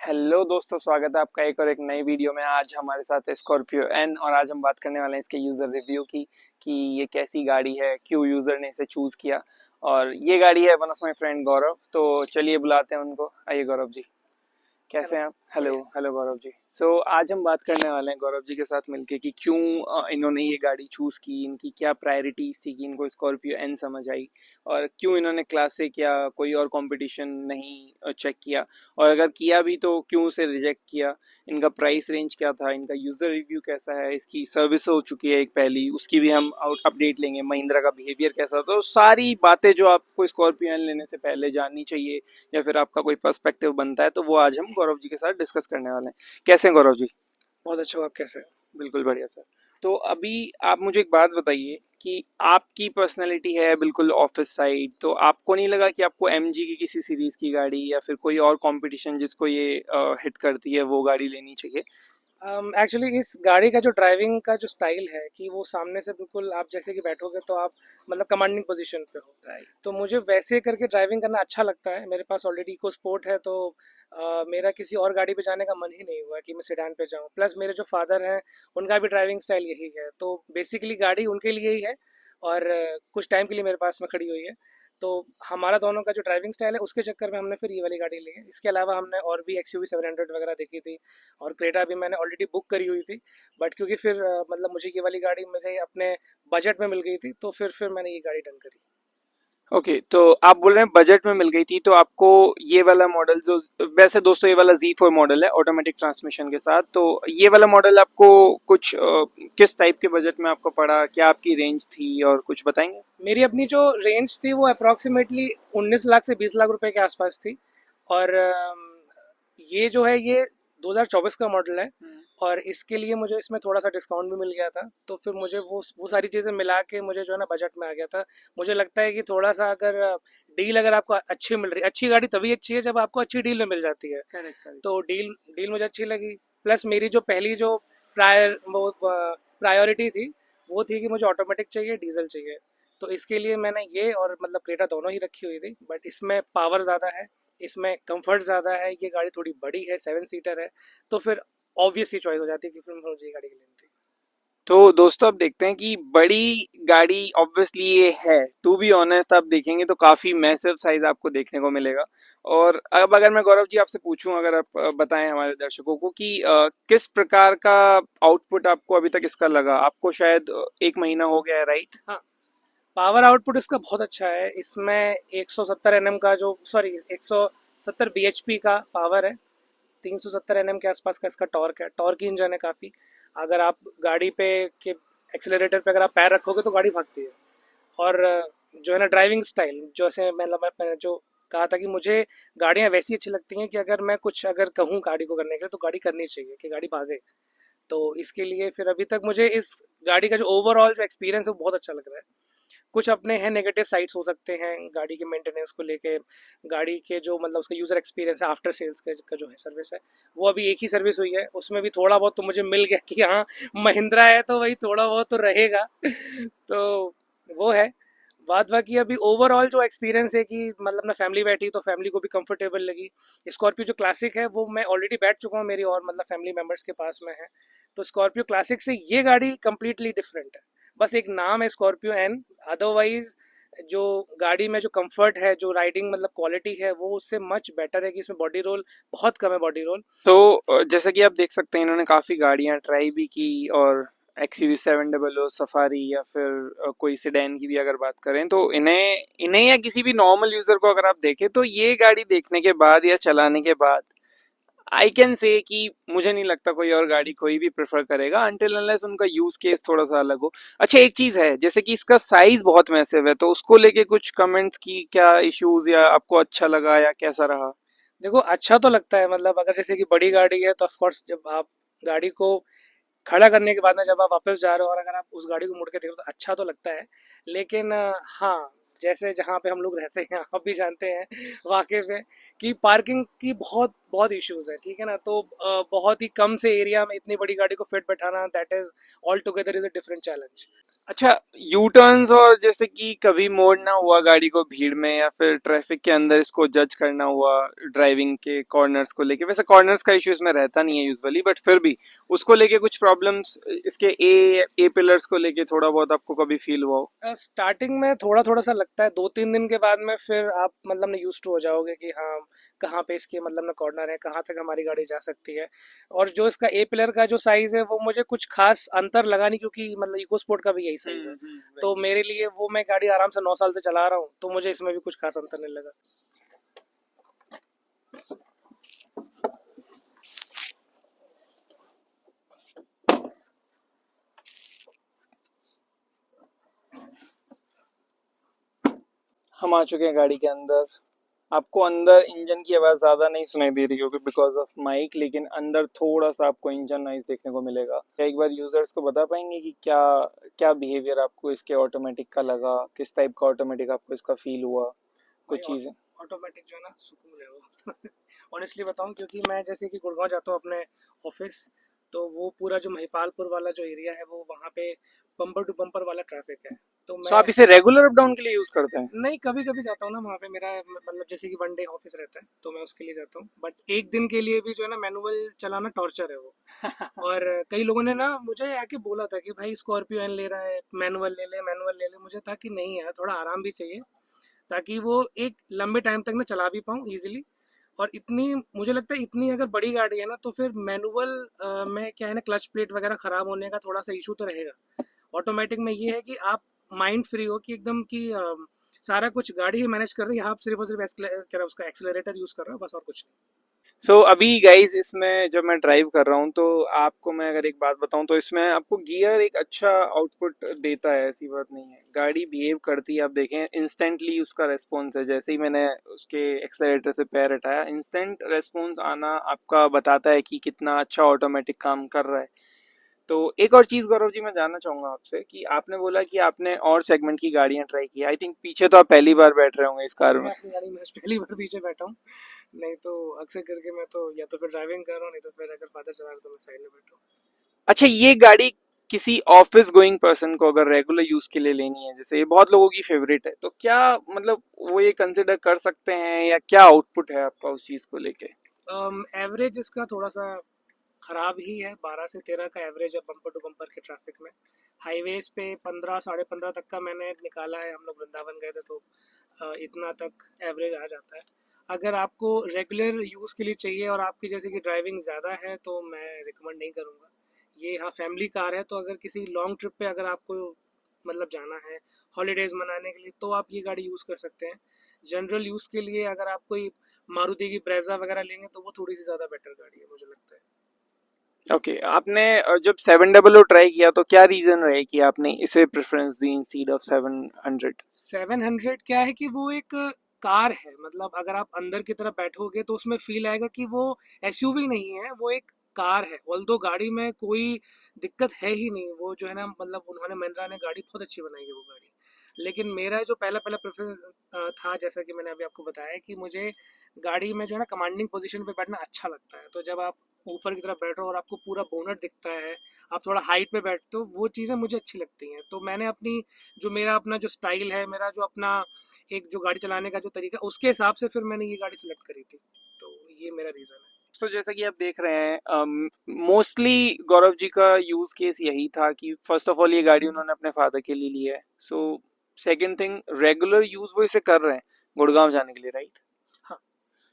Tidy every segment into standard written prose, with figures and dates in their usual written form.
Hello दोस्तों, स्वागत है आपका एक और एक नई वीडियो में। आज हमारे साथ है स्कॉर्पियो एन और आज हम बात करने वाले हैं इसके यूज़र रिव्यू की कि ये कैसी गाड़ी है, क्यों यूज़र ने इसे चूज़ किया। और ये गाड़ी है वन ऑफ माय फ्रेंड गौरव। तो चलिए बुलाते हैं उनको। आइए गौरव जी, कैसे हेलो। हैं आप? हेलो बढ़िया। हेलो गौरव जी। आज हम बात करने वाले हैं गौरव जी के साथ मिलके कि क्यों इन्होंने ये गाड़ी चूज़ की, इनकी क्या प्रायोरिटीज थी कि इनको स्कॉर्पियो एन समझ आई, और क्यों इन्होंने क्लासिक या कोई और कंपटीशन नहीं चेक किया, और अगर किया भी तो क्यों उसे रिजेक्ट किया। इनका प्राइस रेंज क्या था, इनका यूज़र रिव्यू कैसा है, इसकी सर्विस हो चुकी है एक पहली, उसकी भी हम अपडेट लेंगे। महिंद्रा का बिहेवियर कैसा, तो सारी बातें जो आपको स्कॉर्पियो एन लेने से पहले जाननी चाहिए या फिर आपका कोई पर्सपेक्टिव बनता है, तो वो आज हम गौरव जी के साथ डिस्कस करने वाले हैं। कैसे हैं गौरव जी? बहुत अच्छा हो, आप कैसे हैं? बिल्कुल बढ़िया सर। तो अभी आप मुझे एक बात बताइए कि आपकी पर्सनैलिटी है बिल्कुल ऑफिस साइड, तो आपको नहीं लगा कि आपको एमजी की किसी सीरीज की गाड़ी या फिर कोई और कंपटीशन जिसको ये हिट करती है वो गाड़ी लेनी चाहिए? एक्चुअली इस गाड़ी का जो ड्राइविंग का जो स्टाइल है कि वो सामने से बिल्कुल आप जैसे कि बैठोगे तो आप मतलब कमांडिंग पोजीशन पे हो। राइट। तो मुझे वैसे करके ड्राइविंग करना अच्छा लगता है। मेरे पास ऑलरेडी इको स्पोर्ट है, तो मेरा किसी और गाड़ी पे जाने का मन ही नहीं हुआ कि मैं सेडान पे जाऊं। प्लस मेरे जो फादर हैं उनका भी ड्राइविंग स्टाइल यही है, तो बेसिकली गाड़ी उनके लिए ही है और कुछ टाइम के लिए मेरे पास में खड़ी हुई है। तो हमारा दोनों का जो ड्राइविंग स्टाइल है उसके चक्कर में हमने फिर ये वाली गाड़ी ली है। इसके अलावा हमने और भी एक्सयूवी 700 वगैरह देखी थी और क्रेटा भी मैंने ऑलरेडी बुक करी हुई थी। बट क्योंकि फिर मतलब मुझे ये वाली गाड़ी मुझे अपने बजट में मिल गई थी, तो फिर मैंने ये गाड़ी डन करी। ओके, तो आप बोल रहे हैं बजट में मिल गई थी, तो आपको ये वाला मॉडल जो, वैसे दोस्तों ये वाला Z4 मॉडल है ऑटोमेटिक ट्रांसमिशन के साथ, तो ये वाला मॉडल आपको कुछ किस टाइप के बजट में आपको पड़ा, क्या आपकी रेंज थी, और कुछ बताएंगे? मेरी अपनी जो रेंज थी वो अप्रॉक्सीमेटली 19 लाख से 20 लाख रुपए के आसपास थी। और ये जो है ये 2024 का मॉडल है और इसके लिए मुझे इसमें थोड़ा सा डिस्काउंट भी मिल गया था। तो फिर मुझे वो सारी चीज़ें मिला के मुझे जो है ना बजट में आ गया था। मुझे लगता है कि थोड़ा सा अगर डील अगर आपको अच्छी मिल रही है, अच्छी गाड़ी तभी अच्छी है जब आपको अच्छी डील में मिल जाती है। Correct correct. तो डील डील मुझे अच्छी लगी। प्लस मेरी जो पहली जो प्रायोरिटी थी वो थी कि मुझे ऑटोमेटिक चाहिए, डीजल चाहिए। तो इसके लिए मैंने ये और मतलब क्रेटा दोनों ही रखी हुई थी। बट इसमें पावर ज़्यादा है, इसमें कंफर्ट ज़्यादा है, ये गाड़ी थोड़ी बड़ी है, 7 सीटर है। तो फिर ऑब्वियस सी चॉइस हो जाती है कि फिर मुझे ये गाड़ी लेनी थी। तो दोस्तों अब देखते हैं कि बड़ी गाड़ी ऑब्वियसली ये है, टू बी ऑनेस्ट आप देखेंगे तो काफी मैसिव साइज आपको देखने को मिलेगा। और अब अगर मैं गौरव जी आपसे पूछूं, अगर आप बताएं हमारे दर्शकों को कि किस प्रकार का आउटपुट आपको अभी तक इसका लगा। आपको शायद एक महीना हो गया है, राइट? हाँ, पावर आउटपुट इसका बहुत अच्छा है। इसमें 170 एनएम का जो सॉरी 170 बीएचपी का पावर है। 370 एनएम के आसपास का इसका टॉर्क है। टॉर्क की इंजन है काफ़ी। अगर आप गाड़ी पे के एक्सेलरेटर पे अगर आप पैर रखोगे तो गाड़ी भागती है। और जो है ना ड्राइविंग स्टाइल जैसे मैंने जो कहा था कि मुझे गाड़ियाँ वैसी अच्छी लगती हैं कि अगर मैं कुछ अगर कहूँ गाड़ी को करने के लिए तो गाड़ी करनी चाहिए कि गाड़ी भागे। तो इसके लिए फिर अभी तक मुझे इस गाड़ी का जो ओवरऑल जो एक्सपीरियंस है वो बहुत अच्छा लग रहा है। कुछ अपने हैं नेगेटिव साइड्स हो सकते हैं गाड़ी के मेंटेनेंस को लेके, गाड़ी के जो मतलब उसका यूज़र एक्सपीरियंस है, आफ्टर सेल्स का जो है सर्विस है, वो अभी एक ही सर्विस हुई है। उसमें भी थोड़ा बहुत तो मुझे मिल गया कि हाँ, महिंद्रा है तो वही थोड़ा बहुत तो रहेगा। तो वो है। बात बाकी अभी ओवरऑल जो एक्सपीरियंस है कि मतलब ना फैमिली बैठी तो फैमिली को भी कंफर्टेबल लगी। स्कॉर्पियो जो क्लासिक है वो मैं ऑलरेडी बैठ चुका हूँ, मेरी और मतलब फैमिली मेम्बर्स के पास में है। तो स्कॉर्पियो क्लासिक से ये गाड़ी कंप्लीटली डिफरेंट है। बस एक नाम है स्कॉर्पियो एन, अदरवाइज जो गाड़ी में जो कंफर्ट है, जो राइडिंग मतलब क्वालिटी है, वो उससे मच बेटर है कि इसमें बॉडी रोल बहुत कम है, बॉडी रोल। तो जैसा कि आप देख सकते हैं इन्होंने काफ़ी गाड़ियां ट्राई भी की, और XUV 700 सफारी या फिर कोई सेडान की भी अगर बात करें, तो इन्हें इन्हें या किसी भी नॉर्मल यूज़र को अगर आप देखें तो ये गाड़ी देखने के बाद या चलाने के बाद आई कैन से कि मुझे नहीं लगता कोई और गाड़ी कोई भी प्रेफर करेगा अनटिल अनलेस उनका यूज केस थोड़ा सा अलग हो। अच्छा, एक चीज है जैसे कि इसका साइज बहुत मैसिव है, तो उसको लेके कुछ कमेंट्स की क्या इश्यूज, या आपको अच्छा लगा या कैसा रहा? देखो अच्छा तो लगता है, मतलब अगर जैसे कि बड़ी गाड़ी है तो ऑफकोर्स जब आप गाड़ी को खड़ा करने के बाद में जब आप वापस जा रहे हो और अगर आप उस गाड़ी को मुड़ के देखो तो अच्छा तो लगता है। लेकिन हाँ, जैसे जहाँ पे हम लोग रहते हैं आप भी जानते हैं वाकई में कि पार्किंग की बहुत बहुत इश्यूज है, ठीक है ना। तो बहुत ही कम से एरिया में इतनी बड़ी गाड़ी को फिट बैठाना, that is all together is a different challenge. अच्छा, यू टर्न्स और जैसे कि कभी मोड़ना हुआ गाड़ी को भीड़ में या फिर ट्रैफिक के अंदर इसको जज करना हुआ ड्राइविंग के कॉर्नर्स को लेके, वैसे कॉर्नर्स का इशू इसमें रहता नहीं है यूजुअली, बट फिर भी उसको लेके कुछ प्रॉब्लम्स इसके ए पिलर्स को लेके थोड़ा बहुत आपको कभी फील हुआ हो? स्टार्टिंग में थोड़ा थोड़ा सा लगता है, 2-3 दिन के बाद में फिर आप मतलब ना यूज टू हो जाओगे कि हाँ कहाँ पे इसके मतलब ना कॉर्नर है, कहाँ तक हमारी गाड़ी जा सकती है। और जो इसका ए पिलर का जो साइज है वो मुझे कुछ खास अंतर लगा नहीं, क्योंकि मतलब इको स्पोर्ट का भी यही साइज है। तो राइट। मेरे लिए वो, मैं गाड़ी आराम से 9 साल से चला रहा हूँ, तो मुझे इसमें भी कुछ खास अंतर नहीं लगा। हम आ चुके हैं गाड़ी के अंदर। आपको अंदर इंजन की आवाज़ ज़्यादा नहीं सुनाई दे रही होगी बिकॉज ऑफ माइक, लेकिन अंदर थोड़ा सा आपको इंजन नॉइज देखने को मिलेगा। क्या एक बार यूजर्स को बता पाएंगे कि क्या क्या बिहेवियर आपको इसके ऑटोमेटिक का लगा, किस टाइप का ऑटोमेटिक आपको इसका फील हुआ, भाई कुछ चीज़ें? ऑटोमेटिक जो है ना सुकून है वो। ऑनेस्टली बताऊं, क्योंकि मैं जैसे कि गुड़गांव जाता हूँ अपने ऑफिस, तो वो पूरा जो महिपालपुर वाला जो एरिया है वो वहाँ पे बम्पर टू बम्पर वाला ट्रैफिक है। तो सो मैं आप इसे रेगुलर अप डाउन के लिए यूज़ करते हैं? नहीं, कभी कभी जाता हूँ ना वहाँ पे, मेरा मतलब जैसे कि 1 डे ऑफिस रहता है तो मैं उसके लिए जाता हूँ, बट एक दिन के लिए भी जो है ना मैनुअल चलाना टॉर्चर है वो। और कई लोगों ने ना मुझे आके बोला था कि भाई स्कॉर्पियो एन ले रहा है, मैनुअल ले ले, मैनुअल ले ले। मुझे था कि नहीं यार, थोड़ा आराम भी चाहिए, ताकि वो एक लंबे टाइम तक मैं चला भी पाऊँ इजीली। और इतनी, मुझे लगता है इतनी अगर बड़ी गाड़ी है ना, तो फिर मैनुअल में क्या है ना, क्लच प्लेट वगैरह खराब होने का थोड़ा सा इशू तो रहेगा। ऑटोमेटिक में ये है कि आप माइंड फ्री हो कि एकदम कि सारा कुछ गाड़ी ही मैनेज कर रही है, आप सिर्फ और सिर्फ क्या उसका एक्सेलरेटर यूज कर रहे हो, बस और कुछ नहीं। सो अभी गाइज इसमें जब मैं ड्राइव कर रहा हूँ तो आपको मैं अगर एक बात बताऊँ तो इसमें आपको गियर एक अच्छा आउटपुट देता है, ऐसी बात नहीं है। गाड़ी बिहेव करती है, आप देखें इंस्टेंटली उसका रेस्पॉन्स है। जैसे ही मैंने उसके एक्सेलरेटर से पैर हटाया, इंस्टेंट रेस्पॉन्स आना आपका बताता है कि कितना अच्छा ऑटोमेटिक काम कर रहा है। तो एक और चीज़ गौरव जी मैं जानना चाहूँगा आपसे कि आपने बोला कि आपने और सेगमेंट की गाड़ियाँ ट्राई की। आई थिंक पीछे तो आप पहली बार बैठ रहे होंगे इस कार मैं में। अपनी गाड़ी में आज पहली बार पीछे बैठा हूँ। नहीं तो अक्सर करके मैं तो या तो फिर ड्राइविंग कर रहा हूँ, नहीं तो फिर अगर फादर चला रहा तो मैं साइड में बैठा हूँ। अच्छा, ये गाड़ी किसी ऑफिस गोइंग पर्सन को अगर रेगुलर यूज के लिए लेनी है, जैसे ये बहुत लोगों की फेवरेट है, तो क्या मतलब वो ये कंसिडर कर सकते हैं, या क्या आउटपुट है आपका उस चीज को लेके? एवरेज इसका थोड़ा सा खराब ही है, 12 से 13 का एवरेज है बम्पर टू बम्पर के ट्रैफिक में। हाईवेज पे 15, 15.5 तक का मैंने निकाला है, हम लोग वृंदावन गए थे तो इतना तक एवरेज आ जाता है। अगर आपको रेगुलर यूज़ के लिए चाहिए और आपकी जैसे कि ड्राइविंग ज़्यादा है तो मैं रिकमेंड नहीं करूँगा। ये हाँ फैमिली कार है, तो अगर किसी लॉन्ग ट्रिप पे अगर आपको मतलब जाना है हॉलीडेज़ मनाने के लिए, तो आप ये गाड़ी यूज़ कर सकते हैं। जनरल यूज़ के लिए अगर आप कोई मारुति की ब्रेजा वगैरह लेंगे तो वो थोड़ी सी ज़्यादा बेटर गाड़ी है मुझे लगता है। ओके, आपने जब 700 ट्राई किया तो क्या रीजन रहे कि आपने इसे प्रेफरेंस दी इंस्टीड ऑफ 700? 700 क्या है कि वो एक कार है, मतलब अगर आप अंदर की तरफ बैठोगे तो उसमें फील आएगा कि वो एसयूवी नहीं है, वो एक कार है। ऑल्दो गाड़ी में कोई दिक्कत है ही नहीं, वो जो है ना मतलब उन्होंने, महिंद्रा ने गाड़ी बहुत अच्छी बनाई है वो गाड़ी। लेकिन मेरा जो पहला पहला प्रेफरेंस था, जैसा कि मैंने अभी आपको बताया, कि मुझे गाड़ी में जो है ना कमांडिंग पोजीशन पे बैठना अच्छा लगता है। तो जब आप ऊपर की तरफ बैठो और आपको पूरा बोनट दिखता है, आप थोड़ा हाइट पे बैठते हो, वो चीज़ें मुझे अच्छी लगती हैं। तो मैंने अपनी, जो मेरा अपना जो स्टाइल है, मेरा जो अपना एक जो गाड़ी चलाने का जो तरीका, उसके हिसाब से फिर मैंने ये गाड़ी सेलेक्ट करी थी। तो ये मेरा रीज़न है। तो जैसा कि आप देख रहे हैं, मोस्टली गौरव जी का यूज केस यही था कि फर्स्ट ऑफ ऑल ये गाड़ी उन्होंने अपने फादर के लिए ली है। So second thing, regular use वो इसे कर रहे हैं गुड़गांव जाने के लिए, राइट? हाँ।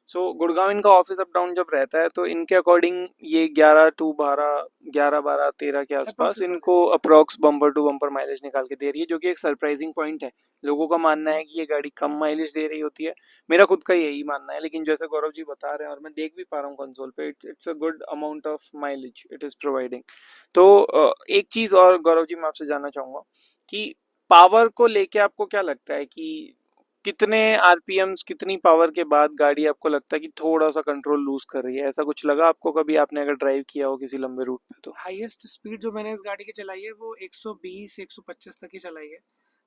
सो गुड़गांव इनका ऑफिस अप डाउन जब रहता है तो इनके अकॉर्डिंग ये 11 टू 12, 11, 12, 13 के अप्रॉक्स आसपास इतना इनको देती approx bumper to bumper mileage निकाल के दे रही है, जो कि एक सरप्राइजिंग पॉइंट है। लोगों का मानना है कि ये गाड़ी कम माइलेज दे रही होती है, मेरा खुद का यही मानना है, लेकिन जैसे गौरव जी बता रहे हैं और मैं देख भी पा रहा हूँ कंसोल पे, it's a good amount of mileage it is providing. तो एक चीज और गौरव जी मैं आपसे जानना चाहूंगा कि पावर को लेके आपको क्या लगता है कि कितने आरपीएम्स, कितनी पावर के बाद गाड़ी आपको लगता है कि थोड़ा सा कंट्रोल लूज कर रही है? ऐसा कुछ लगा आपको कभी, आपने अगर ड्राइव किया हो किसी लंबे रूट पे तो? हाईएस्ट स्पीड जो मैंने इस गाड़ी की चलाई है वो 120 125 तक ही चलाई है।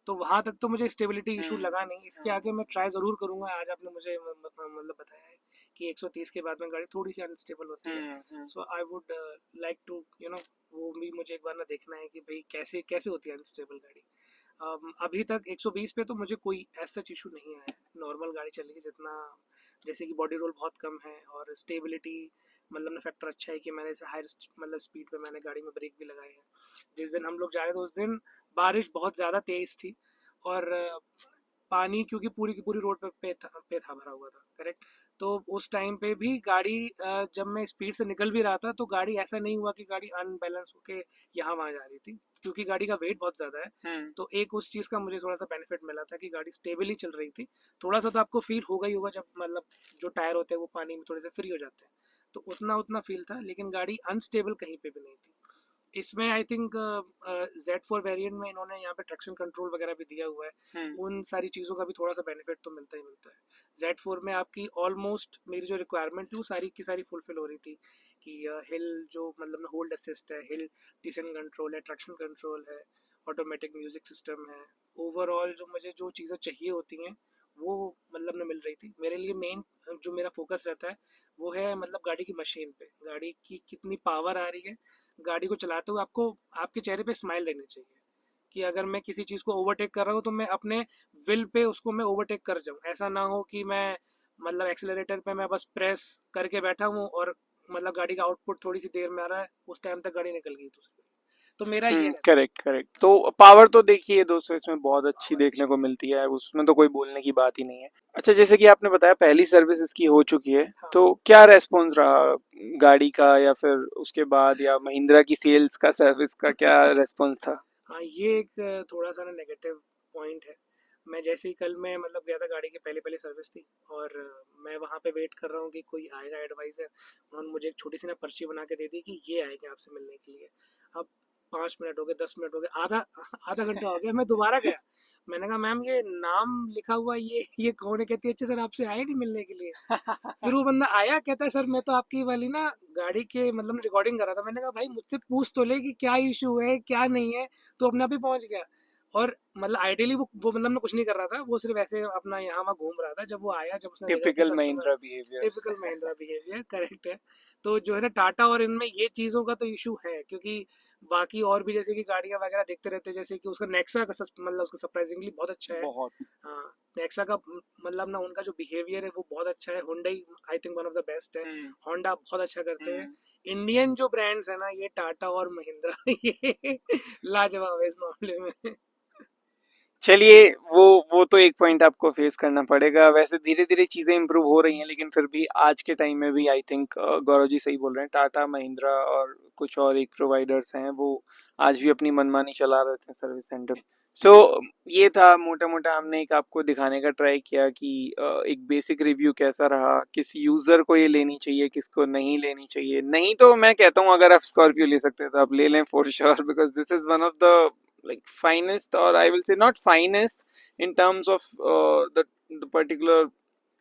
तो वहां तक तो मुझे स्टेबिलिटी इशू हम्म। लगा नहीं। इसके आगे मैं ट्राई ज़रूर करूंगा। आज आपने मुझे मतलब बताया है कि 130 के बाद में गाड़ी थोड़ी सी अनस्टेबल होती है। सो आई वुड लाइक टू वो भी मुझे एक बार ना देखना है कि भाई कैसे कैसे होती है अनस्टेबल गाड़ी। अभी तक 120 पे तो मुझे कोई ऐसा इशू नहीं आया है, नॉर्मल गाड़ी चलेगी जितना, जैसे कि बॉडी रोल बहुत कम है और स्टेबिलिटी मतलब ना फैक्टर अच्छा है कि मैंने हायर मतलब स्पीड पे मैंने गाड़ी में ब्रेक भी लगाए हैं। जिस दिन हम लोग जा रहे थे उस दिन बारिश बहुत ज़्यादा तेज़ थी और पानी क्योंकि पूरी की पूरी रोड पे था भरा हुआ था, करेक्ट। तो उस टाइम पे भी गाड़ी जब मैं स्पीड से निकल भी रहा था तो गाड़ी ऐसा नहीं हुआ कि गाड़ी अनबैलेंस होके यहाँ वहाँ जा रही थी, क्योंकि गाड़ी का वेट बहुत ज़्यादा है। तो एक उस चीज़ का मुझे थोड़ा सा बेनिफिट मिला था कि गाड़ी स्टेबली चल रही थी। थोड़ा सा तो आपको फील होगा ही होगा जब मतलब जो टायर होते हैं वो पानी में थोड़े से फ्री हो जाते हैं, तो उतना उतना फील था, लेकिन गाड़ी अनस्टेबल कहीं पे भी नहीं थी। इसमें आई थिंक Z4 वेरिएंट में इन्होंने यहाँ पे ट्रैक्शन कंट्रोल वगैरह भी दिया हुआ है, उन सारी चीज़ों का भी थोड़ा सा बेनिफिट तो मिलता ही मिलता है। Z4 में आपकी ऑलमोस्ट मेरी जो रिक्वायरमेंट थी वो सारी की सारी फुलफिल हो रही थी कि हिल जो मतलब होल्ड असिस्ट है, हिल डिसेंट कंट्रोल है, ट्रैक्शन कंट्रोल है, ऑटोमेटिक म्यूजिक सिस्टम है। ओवरऑल जो मुझे जो चीज़ें चाहिए होती हैं वो मतलब न मिल रही थी। मेरे लिए मेन जो मेरा फोकस रहता है वो है मतलब गाड़ी की मशीन पे, गाड़ी की कितनी पावर आ रही है। गाड़ी को चलाते हुए आपको आपके चेहरे पे स्माइल रहनी चाहिए कि अगर मैं किसी चीज़ को ओवरटेक कर रहा हूँ तो मैं अपने विल पे उसको मैं ओवरटेक कर जाऊँ। ऐसा ना हो कि मैं मतलब एक्सेलरेटर पे मैं बस प्रेस करके बैठा हूँ और मतलब गाड़ी का आउटपुट थोड़ी सी देर में आ रहा है, उस टाइम तक गाड़ी निकल गई दूसरी। तो मेरा ये रहता करेक्ट करेक्ट। तो पावर तो देखिए दोस्तों इसमें बहुत अच्छी देखने को मिलती है, उसमें तो कोई बोलने की बात ही नहीं है। अच्छा, जैसे कि आपने बताया पहली सर्विस इसकी हो चुकी है, है। हाँ तो क्या रेस्पॉन्स रहा गाड़ी का, या फिर उसके बाद, या महिंद्रा की सेल्स का, सर्विस का क्या रेस्पॉन्स था? हाँ, ये एक थोड़ा सा ना नेगेटिव पॉइंट है। मैं जैसे ही कल मैं मतलब गया था, गाड़ी की पहले पहले सर्विस थी और मैं वहाँ पे वेट कर रहा हूँ कि कोई आएगा एडवाइज़र। उन्होंने मुझे एक छोटी सी ना पर्ची बना के दे दी कि ये आएंगे आपसे मिलने के लिए। अब 5 मिनट हो गए, 10 मिनट हो गए, आधा आधा घंटा हो गया, मैं दोबारा गया। मैंने कहा मैम ये नाम लिखा हुआ ये कौन है? कहती है अच्छा सर आपसे आए नहीं मिलने के लिए। फिर वो बंदा आया, कहता है सर मैं तो आपकी वाली ना गाड़ी के मतलब रिकॉर्डिंग कर रहा था। मैंने कहा भाई मुझसे पूछ तो ले कि क्या इशू है क्या नहीं है, तो अपने आप ही पहुंच गया। और मतलब आइडियली वो मतलब ना कुछ नहीं कर रहा था, वो सिर्फ ऐसे अपना यहाँ वहाँ घूम रहा था। जब वो आया, जब उसने देखा कि typical customer, Mahindra behaviour. Typical Mahindra behaviour, correct है। तो जो है ना टाटा और इनमें ये चीज़ों का तो इशू है, क्योंकि बाकी और भी जैसे कि गाड़ियाँ वगैरह देखते रहते हैं, जैसे कि उसका नेक्सा का मतलब उसका सरप्राइजिंगली बहुत अच्छा है। बहुत। हाँ, नेक्सा का मतलब ना उनका जो बिहेवियर है वो बहुत अच्छा है। Hyundai I think one of the best है। हम्म होंडा बहुत अच्छा करते हैं। हम्म। इंडियन जो ब्रांड्स है ना, ये टाटा और महिंद्रा ये लाजवाब है इस मामले में। चलिए, वो तो एक पॉइंट आपको फेस करना पड़ेगा। वैसे धीरे धीरे चीजें इंप्रूव हो रही हैं, लेकिन फिर भी आज के टाइम में भी आई थिंक गौरव जी सही बोल रहे हैं, टाटा महिंद्रा और कुछ और एक प्रोवाइडर्स हैं वो आज भी अपनी मनमानी चला रहे थे सर्विस सेंटर। सो ये था मोटा मोटा, हमने एक आपको दिखाने का ट्राई किया कि एक बेसिक रिव्यू कैसा रहा, किस यूजर को ये लेनी चाहिए, किसको नहीं लेनी चाहिए। नहीं तो मैं कहता हूँ अगर आप स्कॉर्पियो ले सकते हैं तो आप ले लें for sure, because this is one of the like finest, or I will say not finest in terms of the particular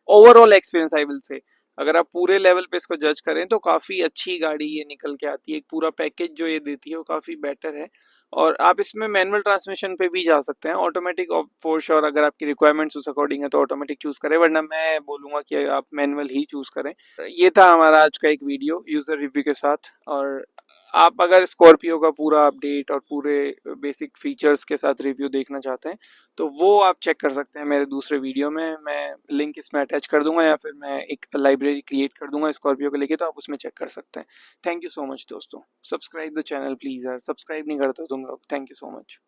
overall experience, I will say। अगर आप पूरे लेवल पे इसको जज करें तो काफ़ी अच्छी गाड़ी ये निकल के आती है, एक पूरा पैकेज जो ये देती है वो काफ़ी बेटर है। और आप इसमें मैनुअल ट्रांसमिशन पे भी जा सकते हैं, ऑटोमेटिक फॉर श्योर अगर आपकी रिक्वायरमेंट्स उस अकॉर्डिंग है तो ऑटोमेटिक चूज करें, वरना मैं बोलूँगा कि आप मैनुअल ही चूज करें। ये था हमारा आज का एक वीडियो यूज़र रिव्यू के साथ। और आप अगर स्कॉर्पियो का पूरा अपडेट और पूरे बेसिक फीचर्स के साथ रिव्यू देखना चाहते हैं तो वो आप चेक कर सकते हैं मेरे दूसरे वीडियो में। मैं लिंक इसमें अटैच कर दूंगा, या फिर मैं एक लाइब्रेरी क्रिएट कर दूंगा स्कॉर्पियो को लेके, तो आप उसमें चेक कर सकते हैं। थैंक यू सो मच दोस्तों। सब्सक्राइब द चैनल प्लीज़ यार, सब्सक्राइब नहीं करते हो तुम लोग। Thank you so much.